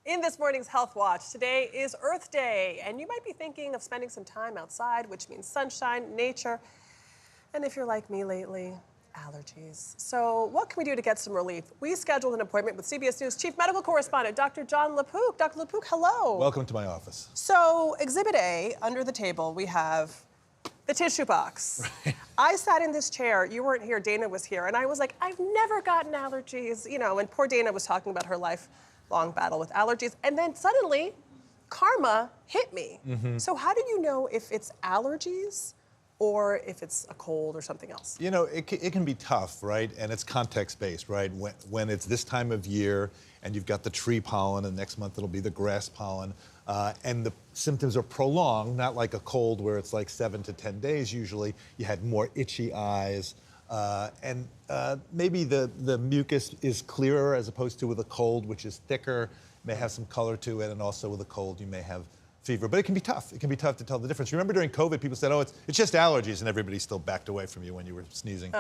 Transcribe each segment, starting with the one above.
In this morning's Health Watch, today is Earth Day, and you might be thinking of spending some time outside, which means sunshine, nature, and if you're like me lately, allergies. So what can we do to get some relief? We scheduled an appointment with CBS News Chief Medical Correspondent, Dr. Jon LaPook. Dr. LaPook, hello. Welcome to my office. So, Exhibit A, under the table, we have the tissue box. Right. I sat in this chair, you weren't here, Dana was here, and I was like, I've never gotten allergies, you know, and poor Dana was talking about her lifelong battle with allergies, and then suddenly, karma hit me. So how do you know if it's allergies or if it's a cold or something else? You know, it can be tough, right? And it's context-based, right? When it's this time of year and you've got the tree pollen, and next month it'll be the grass pollen, and the symptoms are prolonged, not like a cold where it's like 7 to 10 days usually. You had more itchy eyes, and maybe the mucus is clearer as opposed to with a cold, which is thicker, may have some color to it, and also with a cold you may have fever. But it can be tough. It can be tough to tell the difference. Remember during COVID, people said, oh, it's just allergies, and everybody still backed away from you when you were sneezing.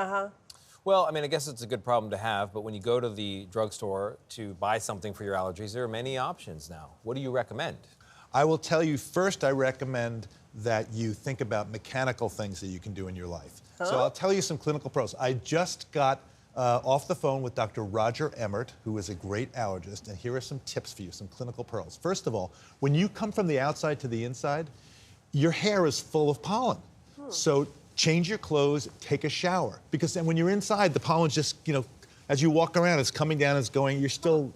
Well, I mean, I guess it's a good problem to have, but when you go to the drugstore to buy something for your allergies, there are many options now. What do you recommend? I will tell you, first, I recommend that you think about mechanical things that you can do in your life. So I'll tell you some clinical pros. I just got off the phone with Dr. Roger Emmert, who is a great allergist, and here are some tips for you, some clinical pearls. First of all, when you come from the outside to the inside, your hair is full of pollen. So change your clothes, take a shower, because then when you're inside, the pollen's just, you know, as you walk around, it's coming down, it's going, you're still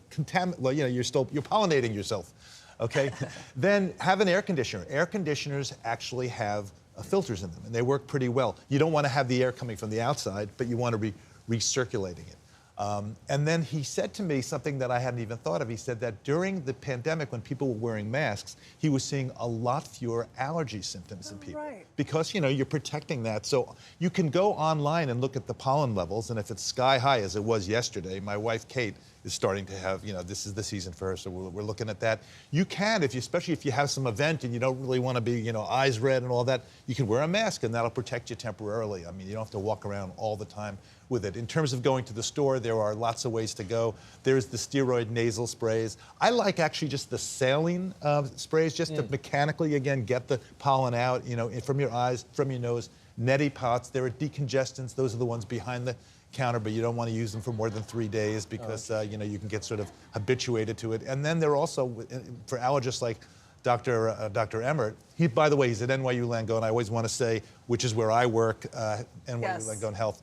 well, you know, you're pollinating yourself, okay? Then have an air conditioner. Air conditioners actually have filters in them, and they work pretty well. You don't want to have the air coming from the outside, but you want to be recirculating it. And then he said to me something that I hadn't even thought of. He said that during the pandemic, when people were wearing masks, he was seeing a lot fewer allergy symptoms in people. Right. Because, you know, you're protecting that. So you can go online and look at the pollen levels, and if it's sky high, as it was yesterday, my wife, Kate, is starting to have, you know, this is the season for her, so we're looking at that. You can, especially if you have some event and you don't really want to be, you know, eyes red and all that, you can wear a mask and that'll protect you temporarily. I mean, you don't have to walk around all the time with it. In terms of going to the store, there are lots of ways to go. There's the steroid nasal sprays. I like actually just the saline sprays, just to mechanically, again, get the pollen out, you know, from your eyes, from your nose. Neti pots, there are decongestants. Those are the ones behind the counter, but you don't want to use them for more than 3 days because, you know, you can get sort of habituated to it. And then there are also, for allergists like Dr. Emmert, by the way, he's at NYU Langone, and I always want to say, which is where I work, NYU Langone Health.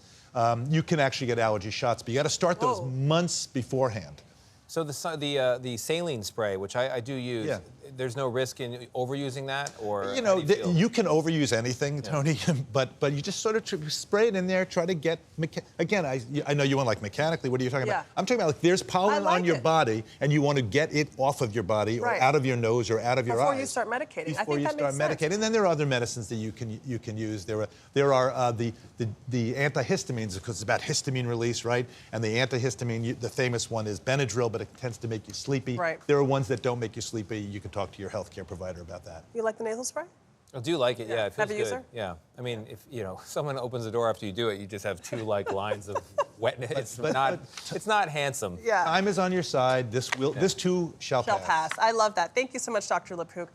You can actually get allergy shots, but you got to start those months beforehand. So the saline spray, which I do use, there's no risk in overusing that, or you know, you can overuse anything, Tony, but you just sort of spray it in there, try to get again. I know you want like mechanically. What are you talking about? I'm talking about like there's pollen on your body, and you want to get it off of your body or out of your nose or out of your eyes before you start medicating. Before you start medicating, and then there are other medicines that you can use. There are the antihistamines, because it's about histamine release, right? And the antihistamine, the famous one is Benadryl, but it tends to make you sleepy. Right. There are ones that don't make you sleepy. You can talk to your healthcare provider about that. You like the nasal spray? I do like it, yeah. It feels Heavy good. user? Yeah. I mean, if, you know, someone opens the door after you do it, you just have two, like, lines of wetness. It's not handsome. Yeah. Time is on your side. This too shall pass. I love that. Thank you so much, Dr. LaPook.